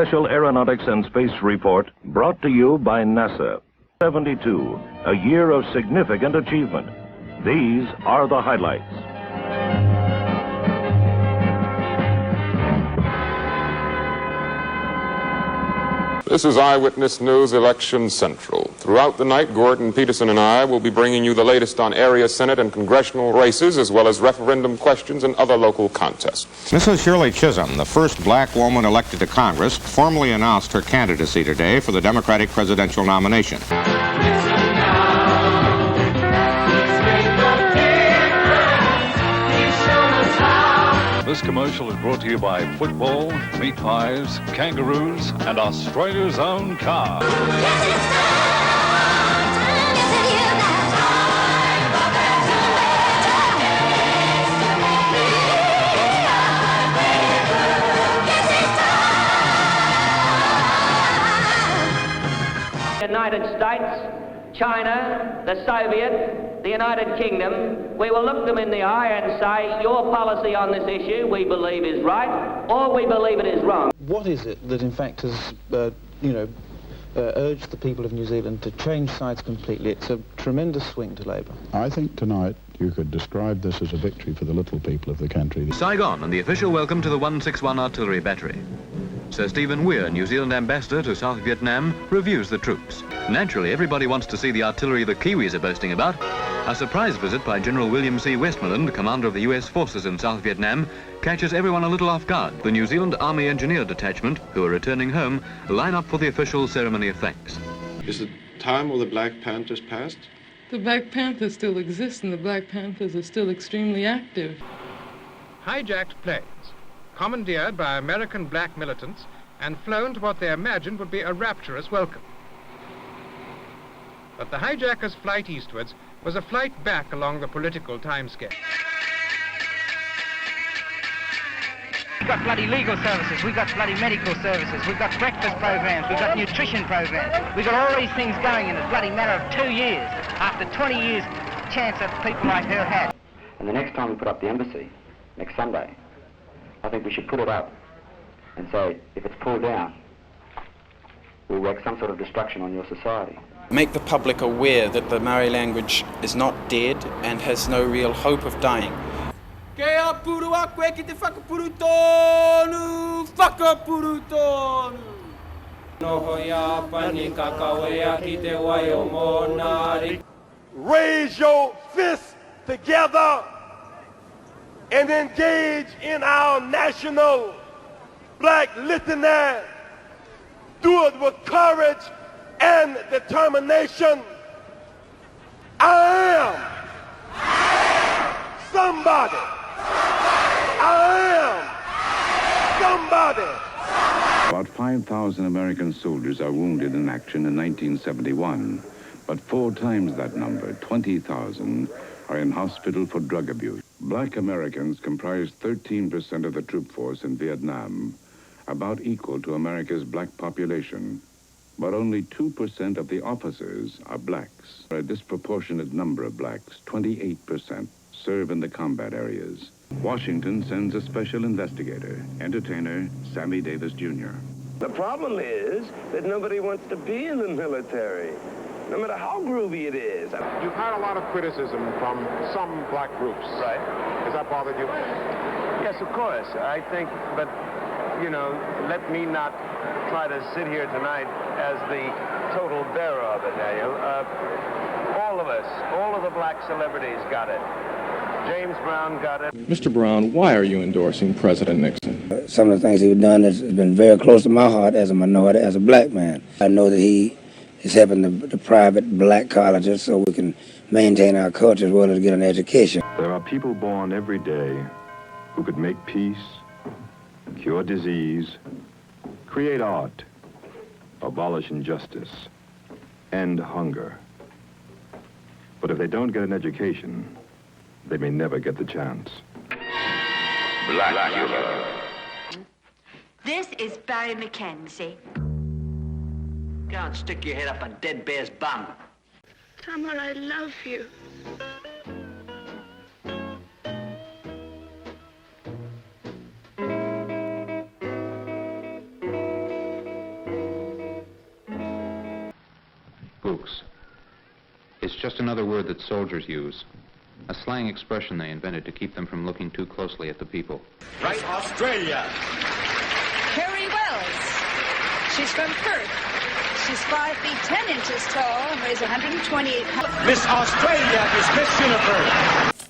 Special Aeronautics and Space Report brought to you by NASA. 72, a year of significant achievement. These are the highlights. This is Eyewitness News Election Central. Throughout the night, Gordon Peterson and I will be bringing you the latest on area Senate and congressional races, as well as referendum questions and other local contests. Mrs. Shirley Chisholm, the first black woman elected to Congress, formally announced her candidacy today for the Democratic presidential nomination. This commercial is brought to you by football, meat pies, kangaroos, and Australia's own car. United States, China, the Soviet, the United Kingdom, we will look them in the eye and say, your policy on this issue we believe is right, or we believe it is wrong. What is it that in fact has, urged the people of New Zealand to change sides completely? It's a tremendous swing to Labour. I think tonight you could describe this as a victory for the little people of the country. Saigon and the official welcome to the 161 Artillery Battery. Sir Stephen Weir, New Zealand ambassador to South Vietnam, reviews the troops. Naturally, everybody wants to see the artillery the Kiwis are boasting about. A surprise visit by General William C. Westmoreland, commander of the US forces in South Vietnam, catches everyone a little off guard. The New Zealand Army Engineer Detachment, who are returning home, line up for the official ceremony of thanks. Is the time of the Black Panthers past? The Black Panthers still exist, and the Black Panthers are still extremely active. Hijacked planes, commandeered by American black militants and flown to what they imagined would be a rapturous welcome. But the hijackers' flight eastwards was a flight back along the political timescale. We've got bloody legal services, we've got bloody medical services, we've got breakfast programs, we've got nutrition programs, we've got all these things going in a bloody matter of 2 years, after 20 years chance that people like her had. And the next time we put up the embassy, next Sunday, I think we should put it up and say, if it's pulled down, we'll work some sort of destruction on your society. Make the public aware that the Maori language is not dead and has no real hope of dying. Raise your fists together and engage in our national black litany. Do it with courage and determination. I am somebody. I am somebody. About 5,000 American soldiers are wounded in action in 1971, but 4 times that number, 20,000, are in hospital for drug abuse. Black Americans comprise 13% of the troop force in Vietnam, about equal to America's black population. But only 2% of the officers are blacks. A disproportionate number of blacks, 28%, serve in the combat areas. Washington sends a special investigator, entertainer Sammy Davis Jr. The problem is that nobody wants to be in the military, no matter how groovy it is. You've had a lot of criticism from some black groups. Right. Has that bothered you? Yes, of course. I think, but, let me not try to sit here tonight as the total bearer of it, Daniel. All of us, all of the black celebrities got it. James Brown got it. Mr. Brown, why are you endorsing President Nixon? Some of the things he's done has been very close to my heart as a minority, as a black man. I know that he is helping the private black colleges so we can maintain our culture as well as get an education. There are people born every day who could make peace, cure disease, create art, abolish injustice, end hunger. But if they don't get an education, they may never get the chance. Blackula. This is Barry Mackenzie. Go and stick your head up a dead bear's bum. Someone, I love you. Spooks. It's just another word that soldiers use. A slang expression they invented to keep them from looking too closely at the people. Right, Australia. Carrie Wells. She's from Perth. She's 5 feet 10 inches tall and weighs 128 pounds. Miss Australia is Miss Universe.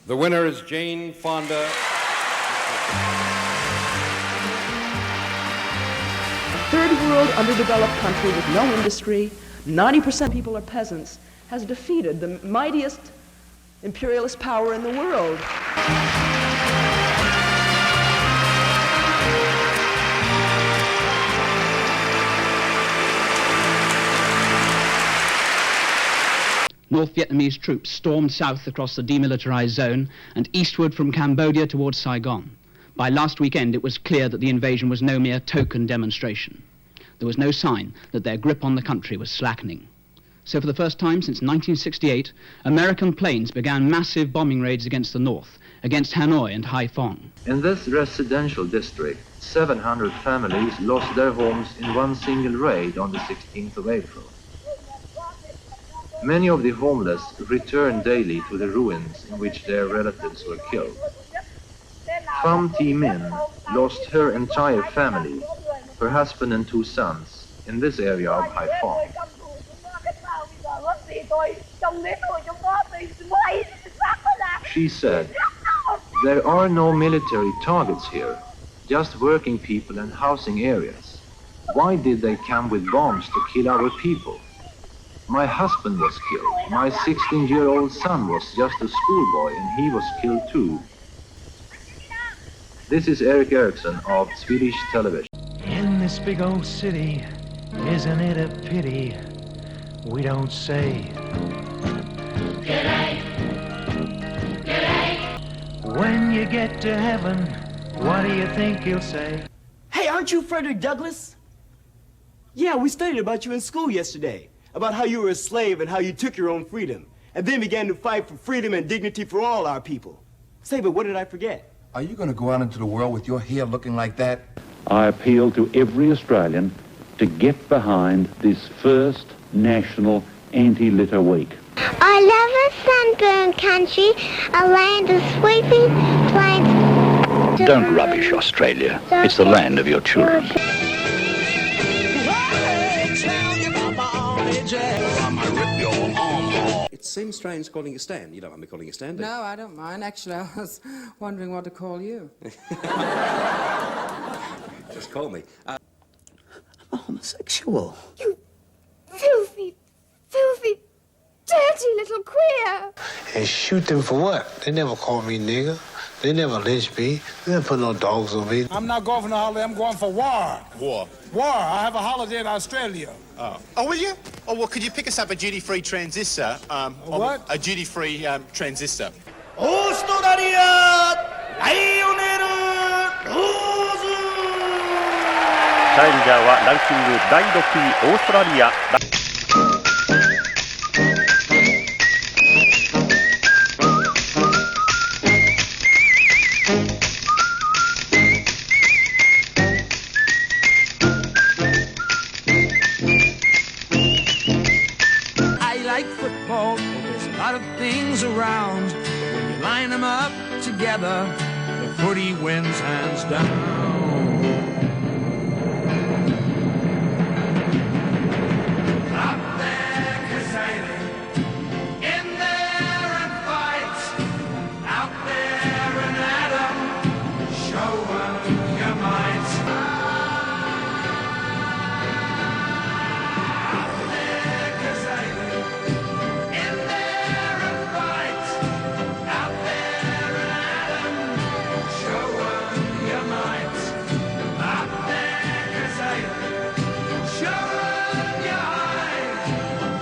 The winner is Jane Fonda. Third world underdeveloped country with no industry, 90% of people are peasants, has defeated the mightiest imperialist power in the world. North Vietnamese troops stormed south across the demilitarized zone and eastward from Cambodia towards Saigon. By last weekend, it was clear that the invasion was no mere token demonstration. There was no sign that their grip on the country was slackening. So for the first time since 1968, American planes began massive bombing raids against the north, against Hanoi and Haiphong. In this residential district, 700 families lost their homes in one single raid on the 16th of April. Many of the homeless return daily to the ruins in which their relatives were killed. Pham Thi Minh lost her entire family, her husband and 2 sons, in this area of Haiphong. She said, "There are no military targets here, just working people and housing areas. Why did they come with bombs to kill our people? My husband was killed. My 16-year-old son was just a schoolboy and he was killed too." This is Eric Eriksson of Swedish television. In this big old city, isn't it a pity we don't say G'day, G'day. When you get to heaven, what do you think he'll say? Hey, aren't you Frederick Douglass? Yeah, we studied about you in school yesterday. About how you were a slave and how you took your own freedom, and then began to fight for freedom and dignity for all our people. Say, but what did I forget? Are you going to go out into the world with your hair looking like that? I appeal to every Australian to get behind this first National Anti-Litter Week. I love a sunburned country, a land of sweeping plains. Don't rubbish Australia. It's the land of your children. It seems strange calling a stand. You don't mind me calling a stand? No, I don't mind. Actually, I was wondering what to call you. Just call me. I'm a homosexual. You filthy, filthy, dirty little queer. And shoot them for what? They never called me nigger. They never lynched me. They never put no dogs on me. I'm not going for no holiday. I'm going for war. War? War. I have a holiday in Australia. Oh, will you? Oh, well, could you pick us up a duty-free transistor? What? A duty-free transistor. Australia, Lionel Rose. チャレンジャーはランキング第6位オーストラリア。Around. When you line them up together, the footy wins hands down. Up there, Casale, in there and fight. Out there and Adam, show 'em your might. Up there, Casale, in there and fight. Out there and Adam, show 'em your might. Up there, Casale, show 'em your height.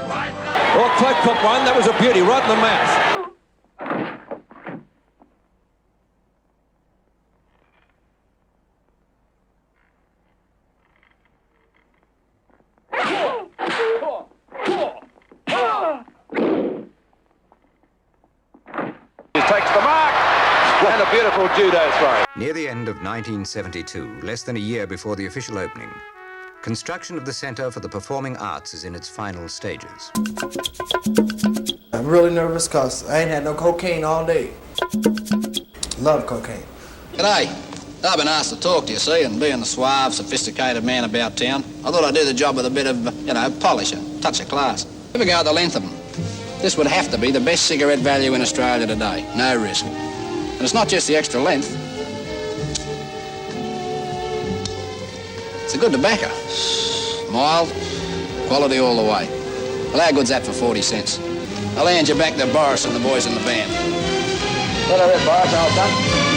Right now. Oh, Clegg took one. That was a beauty, right in the mouth. Takes the mark, and a beautiful judo throw. Near the end of 1972, less than a year before the official opening, Construction of the Center for the Performing Arts is in its final stages. I'm really nervous because I ain't had no cocaine all day. Love cocaine. G'day. I've been asked to talk to you, see, and being the suave, sophisticated man about town, I thought I'd do the job with a bit of, polish, a touch of class. Here we go at the length of them. This would have to be the best cigarette value in Australia today. No risk. And it's not just the extra length. It's a good tobacco. Mild, quality all the way. Well, how good's that for 40 cents? I'll hand you back to Boris and the boys in the band. Let her rip, Boris, old son.